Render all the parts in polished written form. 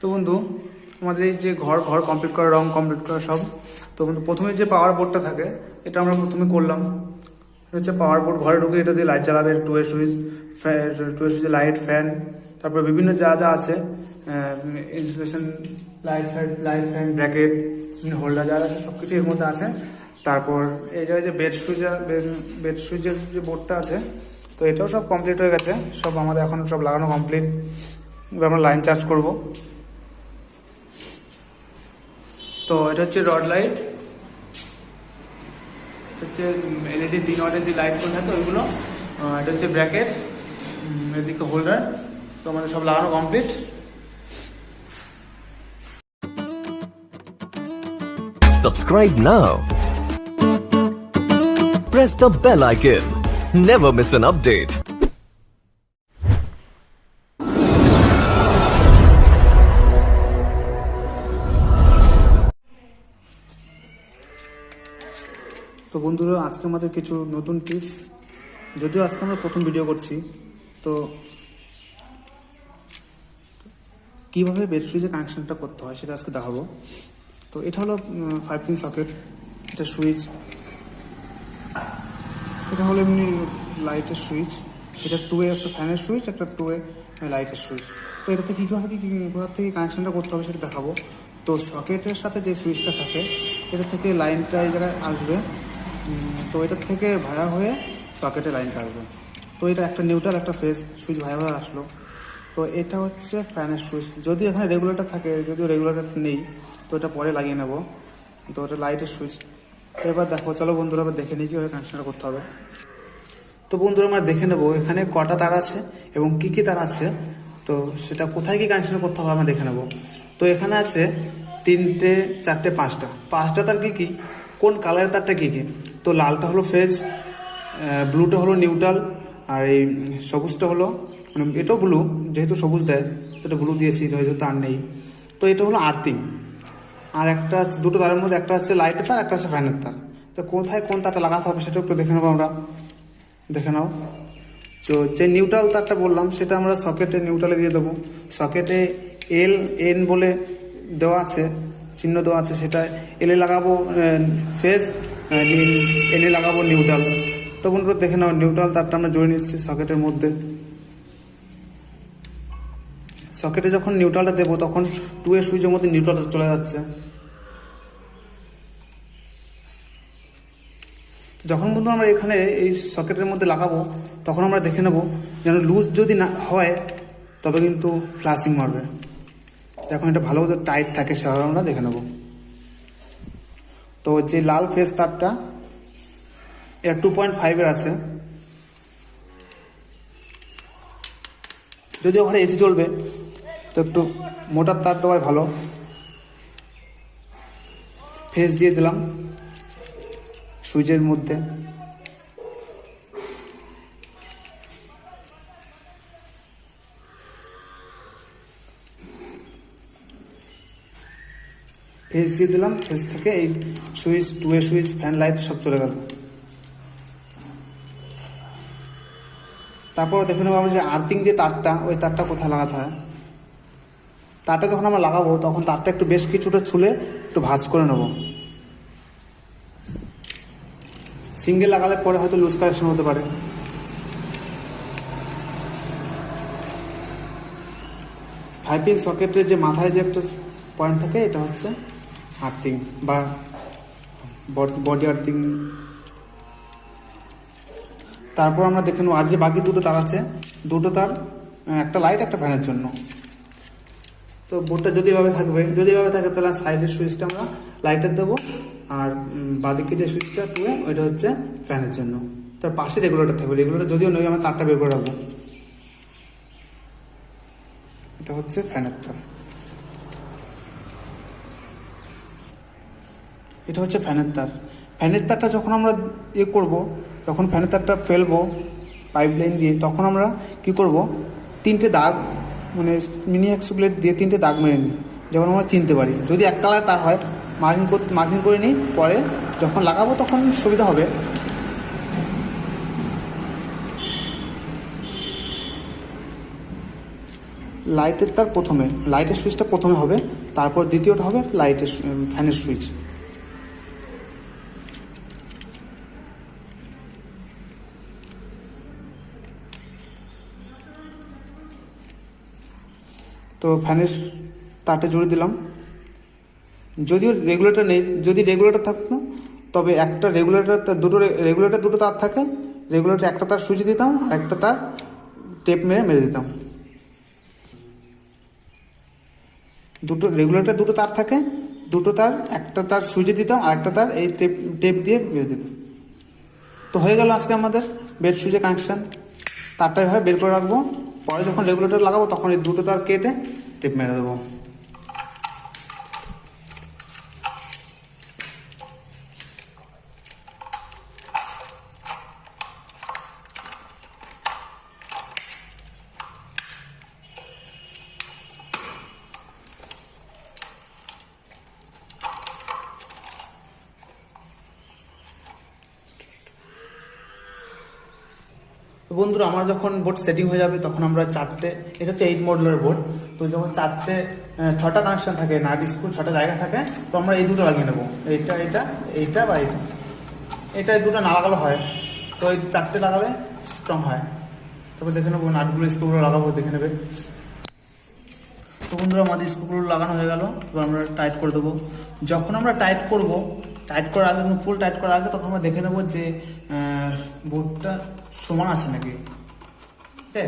তো বন্ধু আমাদের এই যে ঘর ঘর কমপ্লিট করা, রং কমপ্লিট করা সব, তো বন্ধু প্রথমে যে পাওয়ার বোর্ডটা থাকে এটা আমরা প্রথমে করলাম। এটা হচ্ছে পাওয়ার বোর্ড। ঘরে ঢুকে এটা দিয়ে লাইট জ্বালাবে, টু এ সুইচ, টু এ সুইচে লাইট, ফ্যান, তারপর বিভিন্ন যা যা আছে installation, light fan bracket holder যা আছে সব কিছু এর মধ্যে আছে। তারপর এই জায়গায় যে বেড সুইচের যে বোর্ডটা আছে, তো এটাও সব কমপ্লিট হয়ে গেছে। সব আমাদের এখন সব লাগানো কমপ্লিট। এবার আমরা লাইন চার্জ করব। তো এটা হচ্ছে রড লাইট, হচ্ছে এলইডি 3 ওয়াটের যে লাইটগুলো থাকে ওইগুলো। এটা হচ্ছে ব্র্যাকেট, এদিকে হোল্ডার। তো আমাদের সব লাগানো complete. Subscribe now. Press the bell icon. Never miss an update. তো বন্ধুরা, আজকে আমাদের কিছু নতুন টিপস, যদিও আজকে আমরা প্রথম ভিডিও করছি। তো কীভাবে বেড সুইচের কানেকশানটা করতে হয় সেটা আজকে দেখাবো। তো এটা হলো 5 পিন সকেট, এটা সুইচ, এটা হলো এমনি লাইটের সুইচ, এটা 2 এ একটা ফ্যানের সুইচ, একটা 2 এ লাইটের সুইচ। তো এটাতে কীভাবে কোথা থেকে কানেকশানটা করতে হবে সেটা দেখাবো। তো সকেটের সাথে যে সুইচটা থাকে এটা থেকে লাইনটা এই জায়গায় আসবে। তো এটার থেকে ভায়া হয়ে সকেটে লাইনটা আসবে। তো এটা একটা নিউট্রাল একটা ফেজ সুইচ ভায়া হয়ে আসলো। তো এটা হচ্ছে ফ্যানের সুইচ। যদি এখানে রেগুলেটর থাকে, যদিও রেগুলেটর নেই, তো এটা পরে লাগিয়ে নেব। তো এটা লাইটের সুইচ। এবার দেখো, চলো বন্ধুরা আবার দেখে নিই কীভাবে কানেকশানটা করতে হবে। তো বন্ধুরা আমরা দেখে নেবো এখানে কটা তার আছে এবং কী কী তার আছে। তো সেটা কোথায় কী কানেকশান করতে হবে আমরা দেখে নেব। তো এখানে আছে 3টে 4টে 5টা তার কী কী, কোন কালারের তারটা কী কী। তো লালটা হলো ফেজ, ব্লুটা হলো নিউট্রাল, আর এই সবুজটা হলো, মানে এটাও ব্লু, যেহেতু সবুজ দেয় তো এটা ব্লু দিয়েছি, যেহেতু তার নেই। তো এটা হলো আর্থিং। আর একটা দুটো তারের মধ্যে একটা হচ্ছে লাইটের তার, একটা হচ্ছে ফ্যানের তার। তো কোথায় কোন তারটা লাগাতে হবে সেটা একটু দেখে নেবো আমরা। দেখে নাও। তো যে নিউট্রাল তারটা বললাম সেটা আমরা সকেটে নিউট্রালে দিয়ে দেবো। সকেটে LN বলে দেওয়া আছে, চিহ্ন দেওয়া আছে, সেটা এলে লাগাবো ফেজ, এনে লাগাবো নিউট্রাল। তো বন্ধুরা দেখে নাও, নিউট্রাল তারটা আমরা জড়িয়ে নিচ্ছি সকেটের মধ্যে। সকেটে যখন নিউট্রালটা দেবো তখন 2 এর সুইচের মধ্যে নিউট্রালটা চলে যাচ্ছে। যখন বন্ধু আমরা এখানে এই সকেটের মধ্যে লাগাবো তখন আমরা দেখে নেব যেন লুজ যদি না হয় তবে কিন্তু ফ্লাশিং মারবে। যখন এটা ভালো মতো টাইট থাকে সেভাবে আমরা দেখে নেব। তো যে লাল ফেজ তারটা এটা 2.5 আছে। যদিও ওখানে এসি চলবে তো একটু মোটার তার দেওয়াই ভালো। ফেজ দিয়ে দিলাম সুইচের মধ্যে। ফেজ দিয়ে দিলাম, ফেজ থেকে এই সুইচ, 2 এ সুইচ, ফ্যান, লাইট সব চলে গেল। তারপর দেখে নেবো আমরা যে আর্থিং যে তারটা, ওই তারটা কোথায় লাগাতে হয়। তারটা যখন আমরা লাগাবো তখন তারটা একটু বেশ কিছুটা ছুলে একটু ভাঁজ করে নেব। সিঙ্গেল লাগালে পরে হয়তো লুজ কানেকশন হতে পারে। ফাইভ পিন সকেটের যে মাথায় যে একটা পয়েন্ট থাকে এটা হচ্ছে আর্থিং বা বডি আর্থিং। তারপর আমরা দেখে নেব আর যে বাকি দুটো তার আছে, দুটো তার, একটা লাইট একটা ফ্যানের জন্য। তো বোর্ডটা যদি এভাবে থাকে তাহলে সাইডের সুইচটা আমরা লাইটের দেবো, আর বাদিকে যে সুইচটা 2 এ ওইটা হচ্ছে ফ্যানের জন্য। তার পাশে রেগুলেটর থাকবে, রেগুলেটর যদিও নয় আমরা তারটা বের করে রাখবো। এটা হচ্ছে ফ্যানের তার, এটা হচ্ছে ফ্যানের তার। ফ্যানের তারটা যখন আমরা করবো, তখন ফ্যানের তারটা ফেলবো পাইপ লাইন দিয়ে, তখন আমরা কি করব, 3টে দাগ, মানে মিনি এক্সো প্লেট দিয়ে 3টে দাগ মেরে নিই, যখন আমরা চিনতে পারি। যদি এক কালার তার হয় মার্কিং করে নিই, পরে যখন লাগাবো তখন সুবিধা হবে। লাইটের তার প্রথমে, লাইটের সুইচটা প্রথমে হবে, তারপর দ্বিতীয়টা হবে লাইটের ফ্যানের সুইচ। তো ফ্যানের তারটা জুড়ে দিলাম। যদিও রেগুলেটর নেই, যদি রেগুলেটর থাকতো তবে একটা রেগুলেটর, দুটো তার থাকে, রেগুলেটর একটা তার সুইচ দিতাম আর একটা তার টেপ মেরে দিতাম। রেগুলেটর দুটো তার থাকে, দুটো তার, একটা তার সুইচে দিতাম আর একটা তার এই টেপ দিয়ে মেরে দিতাম। তো হয়ে গেল আজকে আমাদের বেড সুইচে কানেকশান। তারটা এভাবে বের করে রাখবো, পরে যখন রেগুলেটর লাগাবো তখন এই দুটো তার কেটে টেপ মেরে দেবো। তো বন্ধুরা, আমার যখন বোর্ড সেটিং হয়ে যাবে তখন আমরা চারটে, এটা হচ্ছে 8 মডেলের বোর্ড, তো যখন ছটা কানেকশান থাকে, নাট স্ক্রু 6টা জায়গা থাকে, তো আমরা এই দুটো লাগিয়ে নেবো, এইটা বা এটা এই দুটো না লাগালে হয়, তো এই 4টে লাগালে স্ট্রং হয়। তবে দেখে নেবো নাটগুলো, স্ক্রুগুলো লাগাবো, দেখে নেবে। তো বন্ধুরা, আমাদের স্ক্রুগুলো লাগানো হয়ে গেল, এবার আমরা টাইট করে দেবো। যখন আমরা টাইট করবো, টাইট করার আগে, ফুল টাইট করার আগে, তখন আমরা দেখে নেবো যে বোর্ডটা সমান আছে নাকি। ঠিক আছে,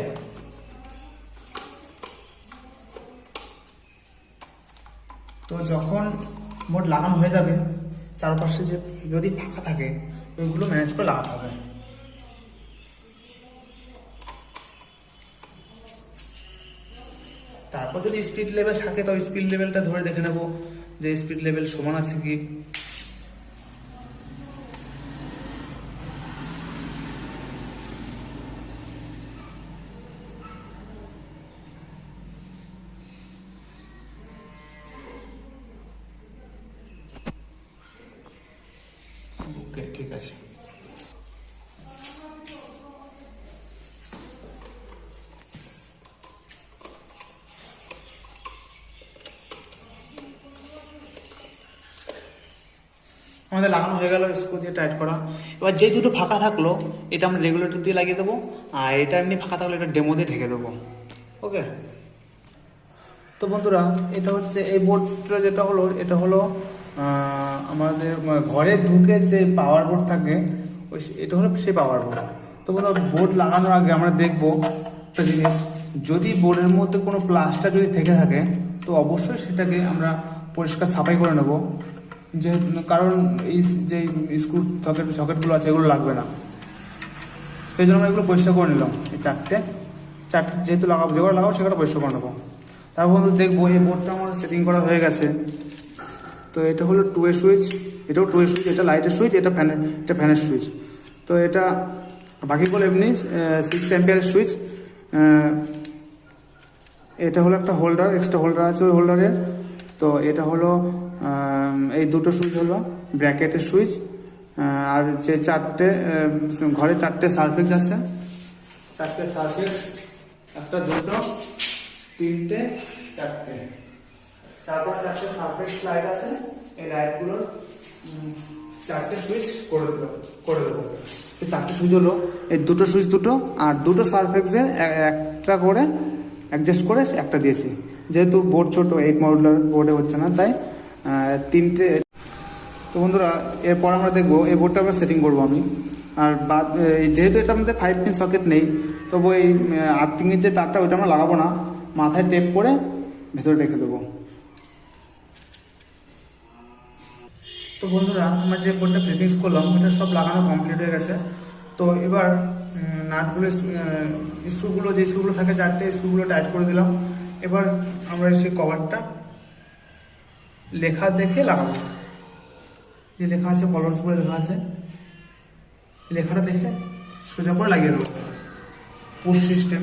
তো যখন বোর্ড লাগানো হয়ে যাবে, চারপাশে যে যদি ফাঁকা থাকে ওইগুলো ম্যানেজ করে লাগাতে হবে। তারপর যদি স্পিড লেভেল থাকে তো স্পিড লেভেলটা ধরে দেখে নেব যে স্পিড লেভেল সমান আছে কি। ওকে, ঠিক আছে। আমাদের লাগানো হয়ে গেল, স্ক্রু দিয়ে টাইট করা। এবার যে দুটো ফাঁকা থাকলো এটা আমরা রেগুলেটর দিয়ে লাগিয়ে দেবো, আর এটা এমনি ফাঁকা থাকলে এটা ডেমো দিয়ে ঢেকে দেবো। ওকে। তো বন্ধুরা, এটা হচ্ছে এই বোর্ডটা, যেটা হলো এটা হলো আমাদের ঘরে ঢুকে যে পাওয়ার বোর্ড থাকে, এটা হলো সেই পাওয়ার বোর্ড। তো বন্ধুরা, বোর্ড লাগানোর আগে আমরা দেখবো একটা জিনিস, যদি বোর্ডের মধ্যে কোনো প্লাস্টার যদি থেকে থাকে তো অবশ্যই সেটাকে আমরা পরিষ্কার সাফাই করে নেব, যে কারণ এই যে স্ক্রু সকেটগুলো আছে এগুলো লাগবে না, সেই জন্য আমরা এগুলো পরিষ্কার করে নিলাম। এই চারটে যেহেতু লাগাবো, যেগুলো লাগাবো সেগুলো পরিষ্কার করে নেবো। তারপর বন্ধু দেখবো এই বোর্ডটা আমার সেটিং করা হয়ে গেছে। তো এটা হলো 2 এর সুইচ, এটাও 2 এর সুইচ, এটা লাইটের সুইচ, এটা ফ্যানের সুইচ। তো এটা বাকিগুলো এমনি 6 অ্যাম্পিয়ারের সুইচ। এটা হলো একটা হোল্ডার, এক্সট্রা হোল্ডার আছে ওই হোল্ডারে। তো এটা হলো এই দুটো সুইচ হলো ব্র্যাকেটের সুইচ। আর যে ঘরে 4টে সারফেক্স আছে, 4টে সারফেক্স, একটা, দুটো, 3টে, 4টে, 4টে সারফেক্স লাইট আছে। এই লাইটগুলোর 4টে সুইচ করে দেবো। এই 4টে সুইচ হলো এই দুটো সুইচ, দুটো আর দুটো সারফেক্সের একটা করে অ্যাডজাস্ট করে একটা দিয়েছি। যেহেতু বোর্ড ছোট, 8 মডেলের বোর্ডে হচ্ছে না, তাই 3টে। তো বন্ধুরা, এরপর আমরা দেখবো এই বোর্ডটা আমরা সেটিং করবো আমি। আর যেহেতু এটা আমাদের 5 পিন সকেট নেই, তবু এই আর্থিংয়ের যে তারটা ওইটা আমরা লাগাবো না, মাথায় টেপ করে ভেতরে রেখে দেবো। তো বন্ধুরা, আমরা যে বোর্ডটা ফিটিংস করলাম এটা সব লাগানো কমপ্লিট হয়ে গেছে। তো এবার নাটগুলো, স্ক্রুগুলো, যে স্ক্রুগুলো থাকে 4টে, স্ক্রুগুলো টাইট করে দিলাম। এবার আমরা সেই কভারটা লেখা দেখে লাগাবো, যে লেখা আছে কলার্স বলে লেখা আছে, লেখাটা দেখে সোজা করে লাগিয়ে দেবো। Push system.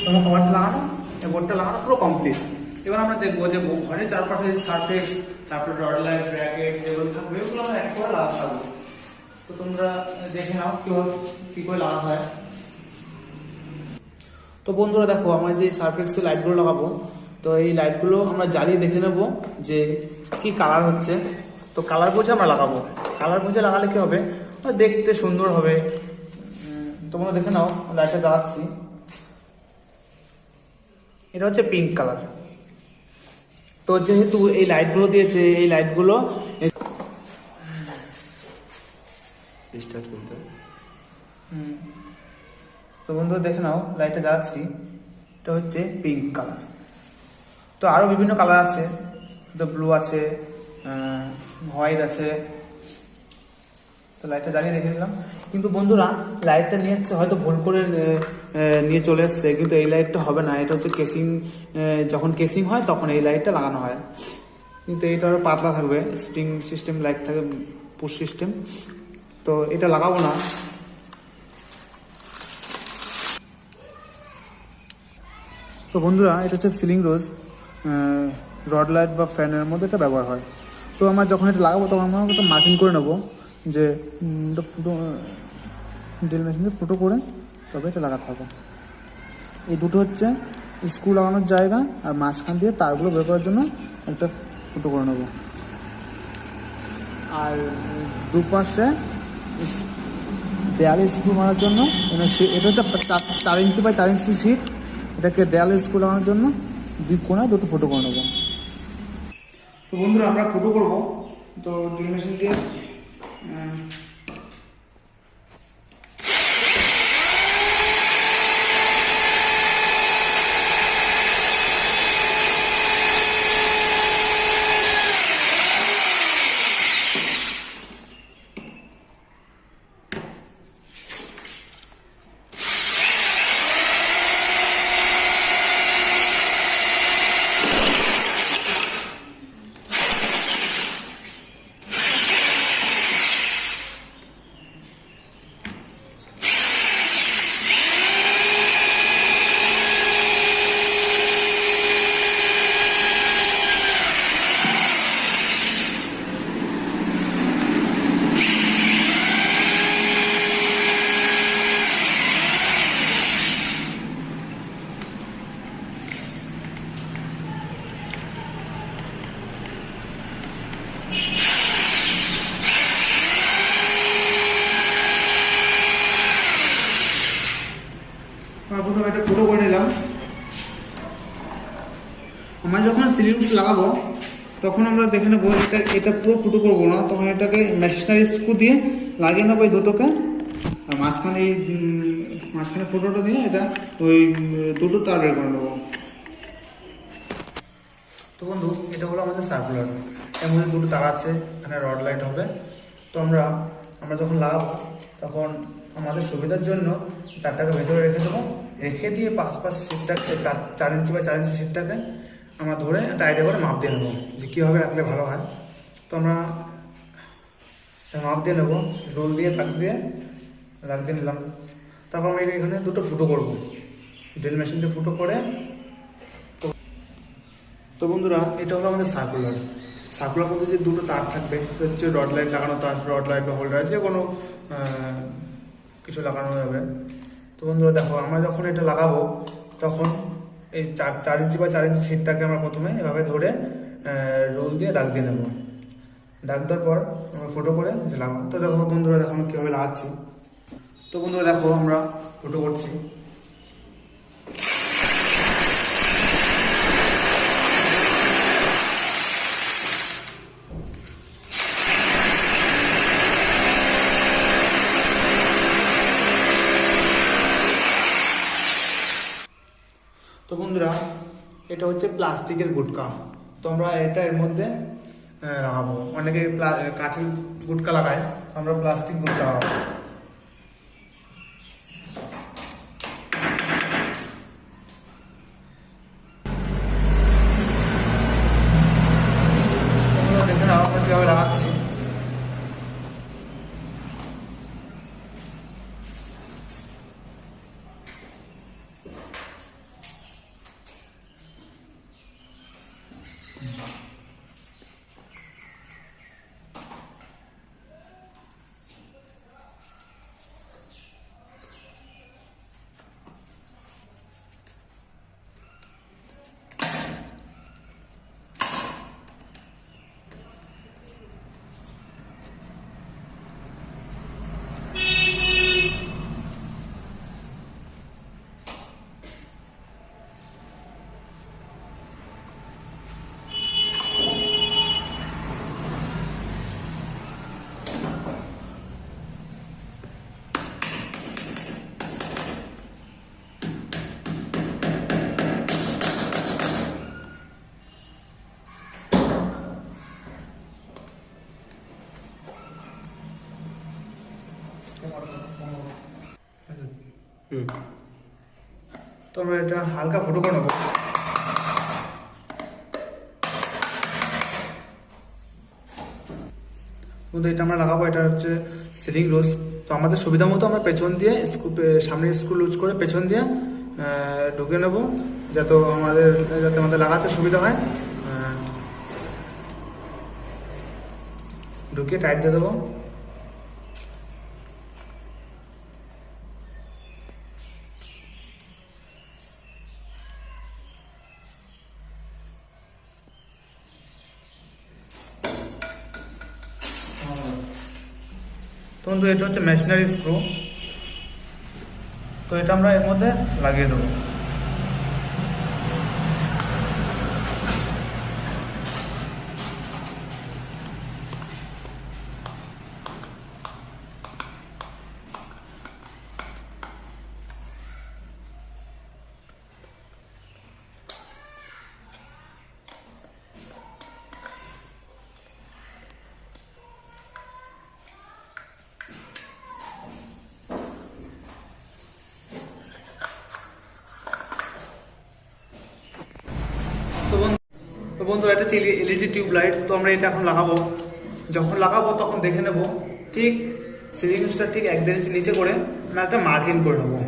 তোমার কভারটা লাগানো, এই বোর্ডটা লাগানো পুরো কমপ্লিট। এবার আমরা দেখবো যে ঘরে চারপাশে সারফেক্স, তারপরে রড লাইট, ব্র্যাকেট যেগুলো থাকবে এগুলো আমরা এক করে লাগাতে পারবো। তো তোমরা দেখে নাও কী করে লাগানো হয়। তো বন্ধুরা দেখো, আমরা যে সার্ফ এক্সেল লাইটগুলো লাগাবো, তো এই লাইটগুলো আমরা জ্বালিয়ে দেখে নেব যে কি কালার হচ্ছে। তো কালার বুঝে আমরা লাগাবো। কালার বুঝে লাগালে কি হবে, দেখতে সুন্দর হবে। তোমরা দেখে নাও, লাইটটা জ্বালাচ্ছি। এটা হচ্ছে পিঙ্ক কালার। তো যেহেতু এই লাইটগুলো দিয়েছে, এই লাইটগুলো তো বন্ধুরা দেখে নাও, লাইটটা জ্বালাচ্ছি। এটা হচ্ছে পিঙ্ক কালার। তো আরো বিভিন্ন কালার আছে, তো ব্লু আছে, হোয়াইট আছে। তো লাইটটা জ্বালিয়ে দেখে নিলাম। কিন্তু বন্ধুরা, লাইটটা নিয়ে যাচ্ছে হয়তো ভুল করে নিয়ে চলে এসছে, কিন্তু এই লাইটটা হবে না। এটা হচ্ছে কেসিং, যখন কেসিং হয় তখন এই লাইটটা লাগানো হয়। কিন্তু এটা আরো পাতলা থাকবে, স্প্রিং সিস্টেম লাইট থাকে, পুশ সিস্টেম। তো এটা লাগাবো না। তো বন্ধুরা, এটা হচ্ছে সিলিং রোজ, রড লাইট বা ফ্যানের মধ্যে এটা ব্যবহার হয়। তো আমরা যখন এটা লাগাবো তখন আমরা একটা মার্কিং করে নেবো যে এটা ফুটো, ড্রিল মেশিন দিয়ে ফুটো করে তবে এটা লাগাতে হবে। এই দুটো হচ্ছে স্ক্রু লাগানোর জায়গা, আর মাঝখান দিয়ে তারগুলো বের করার জন্য একটা ফুটো করে নেবো। আর দুপাশে দেয়ালে স্ক্রু মারার জন্য এটা হচ্ছে 4 ইঞ্চি বাই 4 ইঞ্চি শিট। এটাকে দেয়ালে স্ক্রু লাগানোর জন্য দুই কোণায় দুটো ফুটো করে নেবো। তো বন্ধুরা, আমরা ফুটো করবো। তো ড্রিল মেশিন দিয়ে আমরা প্রথমে একটা ফুটো করে নিলাম। আমরা যখন সিলিং লাগাবো তখন আমরা দেখে নেবো এটা পুরো ফুটো করবো না, তখন এটাকে মেশিনারি স্ক্রু দিয়ে লাগিয়ে নেবো এই দুটোকে। আর মাঝখানে ফুটোটা দিয়ে এটা ওই দুটো তার বের করে নেবো। তো বন্ধু, এটা হলো আমাদের সার্কুলার। এর মধ্যে দুটো তার আছে, এখানে রড লাইট হবে। তো আমরা যখন লাগাবো তখন আমাদের সুবিধার জন্য তারটাকে ভেতরে রেখে দেবো। রেখে দিয়ে পাশ সিটটাকে 4 ইঞ্চি বা 4 ইঞ্চি সিটটাকে আমরা ধরে একটা আইডিয়া করে মাপ দিয়ে নেবো যে কীভাবে রাখলে ভালো হয়। তো আমরা মাপ দিয়ে নেবো, রোল দিয়ে দাগ দিয়ে নিলাম। তারপর আমরা এখানে দুটো ফুটো করবো, ড্রিল মেশিন দিয়ে ফুটো করে। তো বন্ধুরা, এটা হলো আমাদের সার্কুলার মধ্যে যে দুটো তার থাকবে, হচ্ছে রড লাইট লাগানো তার, রড লাইট বা হোল্ডার যে কোনো কিছু লাগানো যাবে। তো বন্ধুরা দেখো, আমরা যখন এটা লাগাবো তখন এই 4 ইঞ্চি বা 4 ইঞ্চি সিটটাকে আমরা প্রথমে এভাবে ধরে রোল দিয়ে দাগ দিয়ে নেবো। দাগ দেওয়ার পর আমরা ফুটো করে লাগাবো। তো দেখো বন্ধুরা, দেখো আমি কীভাবে লাগাচ্ছি। তো বন্ধুরা দেখো, আমরা ফুটো করছি। তো বন্ধুরা, এটা হচ্ছে প্লাস্টিকের গুটকা। তো আমরা এটা এর মধ্যে লাগাবো। অনেকে কাঠের গুটকা লাগায়, আমরা প্লাস্টিক গুটকা লাগাবো। দেখে নাও আমরা কীভাবে লাগাচ্ছি। তো আমরা এটা হালকা ফুটো করে নেবো। কিন্তু এটা আমরা লাগাবো, এটা হচ্ছে সিলিং রোজ। তো আমাদের সুবিধা মতো আমরা পেছন দিয়ে সামনের স্ক্রু লুজ করে পেছন দিয়ে ঢুকে নেব, যাতে আমাদের লাগাতে সুবিধা হয়। ঢুকিয়ে টাইট দিয়ে দেবো। তো এটা হচ্ছে মেশিনারি স্ক্রু, তো এটা আমরা এর মধ্যে লাগিয়ে দেবো। তো বন্ধু এটা হচ্ছে এলইডি টিউব লাইট। তো আমরা এটা এখন লাগাবো। যখন লাগাবো তখন দেখে নেব ঠিক সিলিং সুইচটা ঠিক 1-1.5 ইঞ্চি নিচে করে আমরা একটা মার্কিং করে নেবো।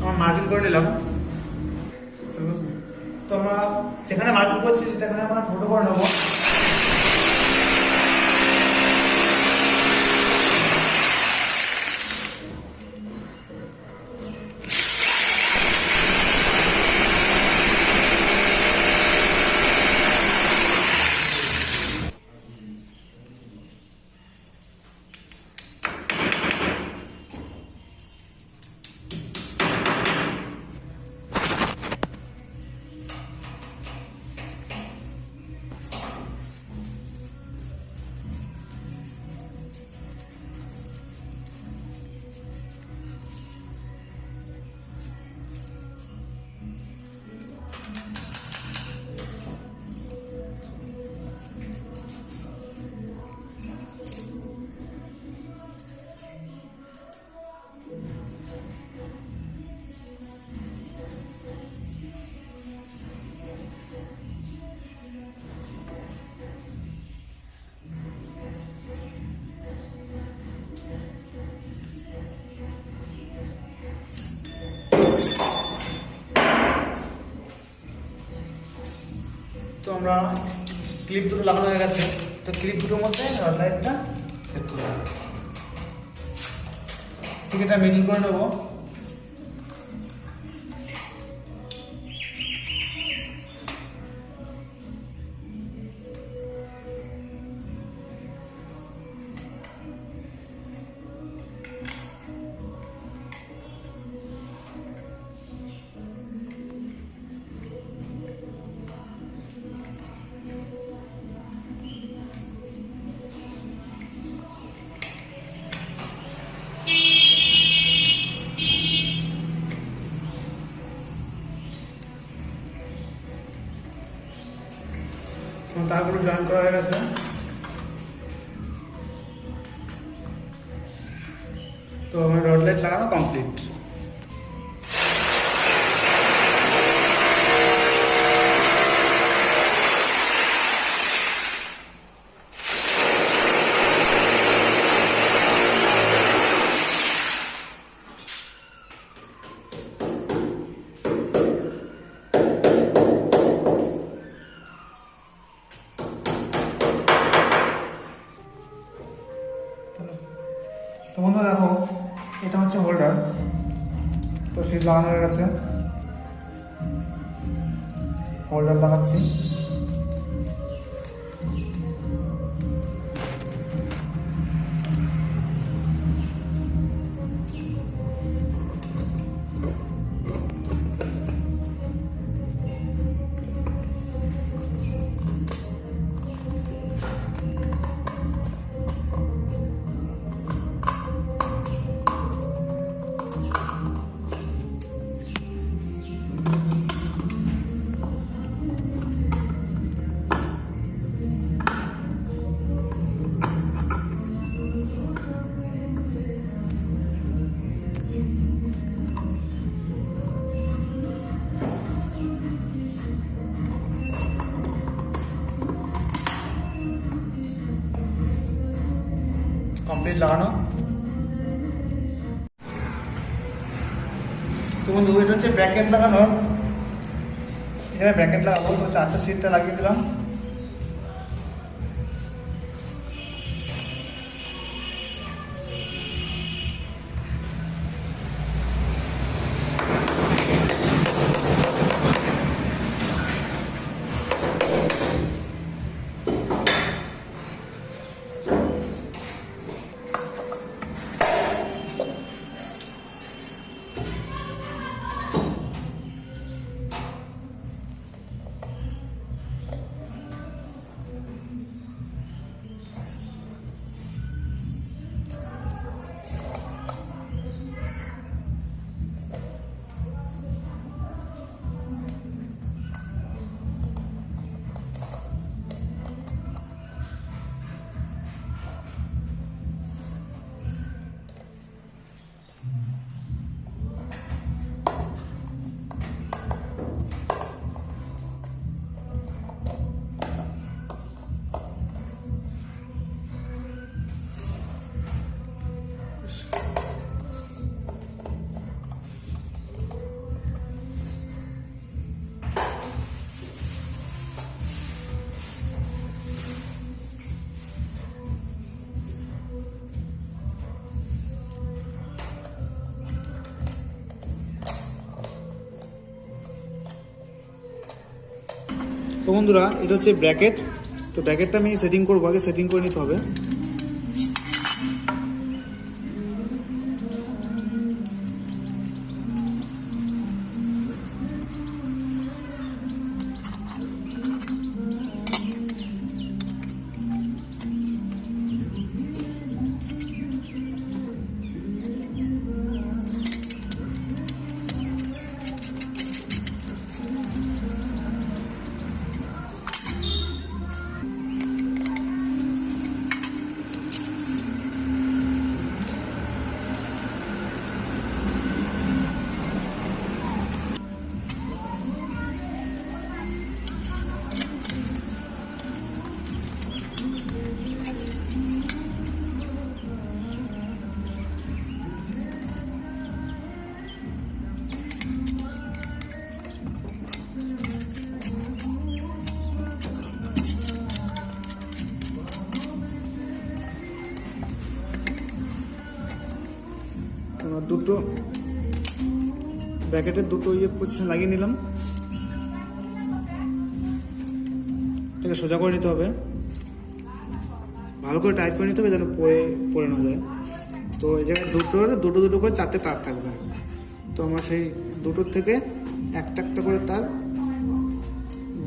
আমরা মার্কিং করে নিলাম। তো আমরা যেখানে মার্কিং করছি সেখানে আমরা ফটো করে নেবো। তো আমরা ক্লিপ দুটো লাগানো হয়ে গেছে। তো ক্লিপ দুটোর মধ্যে রড লাইটটা সেট করে দেবো। ঠিক এটা মিডিল করে নেবো। তারপরে জয়েন করা হয়ে গেছে। তো আমার রড লাইট লাগানো কমপ্লিট। তো বন্ধু দেখো, এটা হচ্ছে হোল্ডার। তো সুইচ লাগানো হয়ে গেছে, হোল্ডার লাগাচ্ছি। কমপ্লিট লাগানো। তো বন্ধু এটা হচ্ছে ব্র্যাকেট লাগানোর, এখানে ব্র্যাকেট লাগাবো। তো চার্জার সিটটা লাগিয়ে দিলাম। তো বন্ধুরা এটা হচ্ছে ব্র্যাকেট। তো ব্র্যাকেটটা আমি সেটিং করবো, আগে সেটিং করে নিতে হবে। দুটো ব্র্যাকেটের দুটো পজিশন লাগিয়ে নিলাম। এটাকে সোজা করে নিতে হবে, ভালো করে টাইট করে নিতে হবে যেন পড়ে না যায়। তো এই জায়গায় দুটো করে 4টে তার থাকবে। তো আমার সেই দুটোর থেকে একটা করে তার,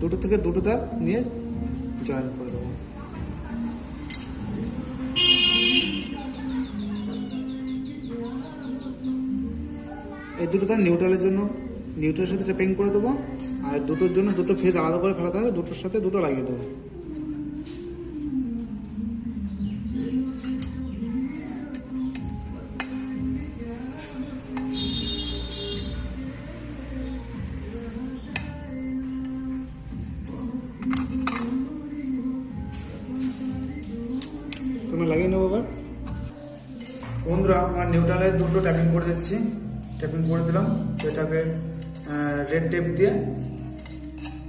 দুটো থেকে দুটো তার নিয়ে জয়েন করে দেবো। এই দুটো তার নিউট্রালের জন্য নিউট্রালের সাথে টেপিং করে দেবো, আর দুটোর জন্য দুটো ফেজ আলাদা করে ফেলাতে হবে, দুটোর সাথে দুটো লাগিয়ে দেবো। তোমরা লাগিয়ে নেবো। এবার বন্ধুরা আমার নিউট্রালের দুটো ট্যাপিং করে দিচ্ছি, ট্যাপিং করে দিলাম। তো এটাকে রেড টেপ দিয়ে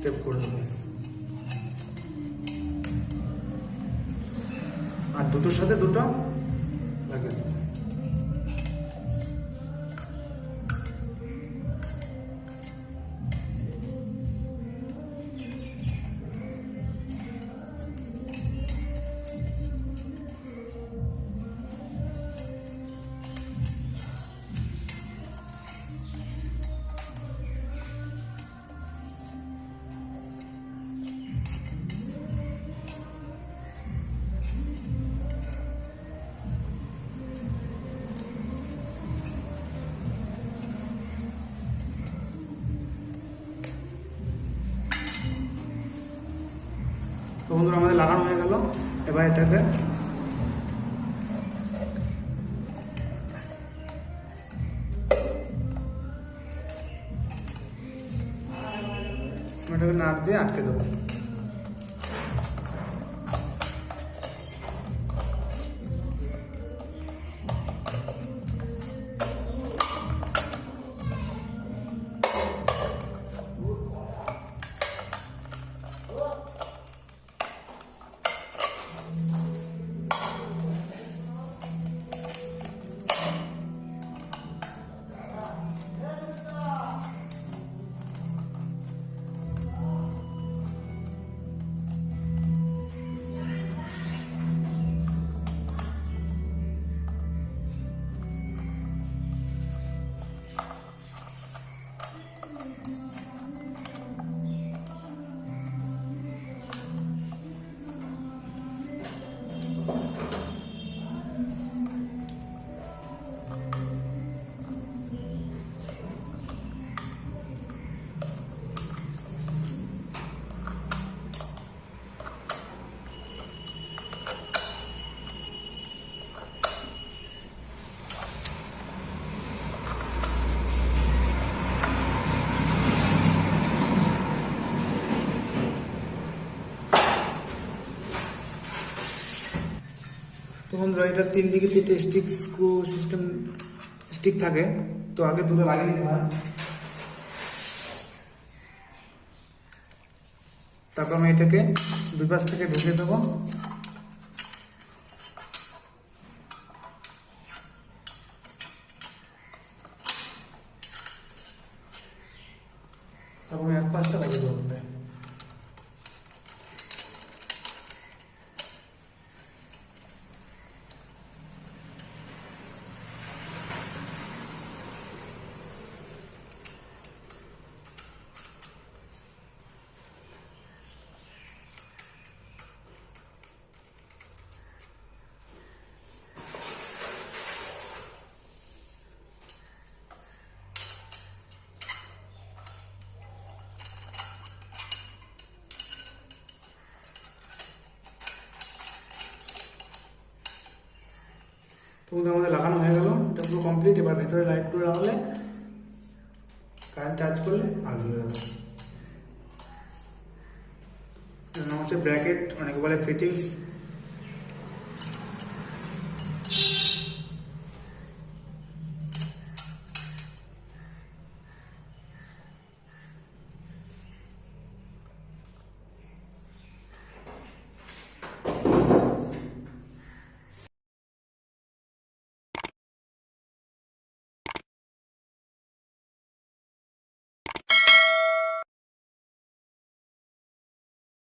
টেপ করে দেবো, আর দুটোর সাথে দুটো লাগিয়ে দেবো। তো বন্ধুরা আমাদের লাগানো হয়ে গেল। এবার এটাকে নাট দিয়ে আটকে দেবো। তো বন্ধুরা এটা 3 দিকে 3টে স্টিক স্ক্রু সিস্টেম স্টিক থাকে, তো আগে দুটো লাগিয়ে নিতে হয়। তারপর আমি এটাকে দুই পাশ থেকে ঢুকিয়ে দেবো। তারপর আমি এক পাশটা লাগিয়ে দেবো। তো আমাদের লাগানো হয়ে গেল, এটা পুরো কমপ্লিট। এবার ভেতরে লাইটগুলো লাগালে কারেন্ট চার্জ করলে আলো জ্বলে যাবে। এর নাম হচ্ছে ব্র্যাকেট, অনেকে বলে ফিটিংস।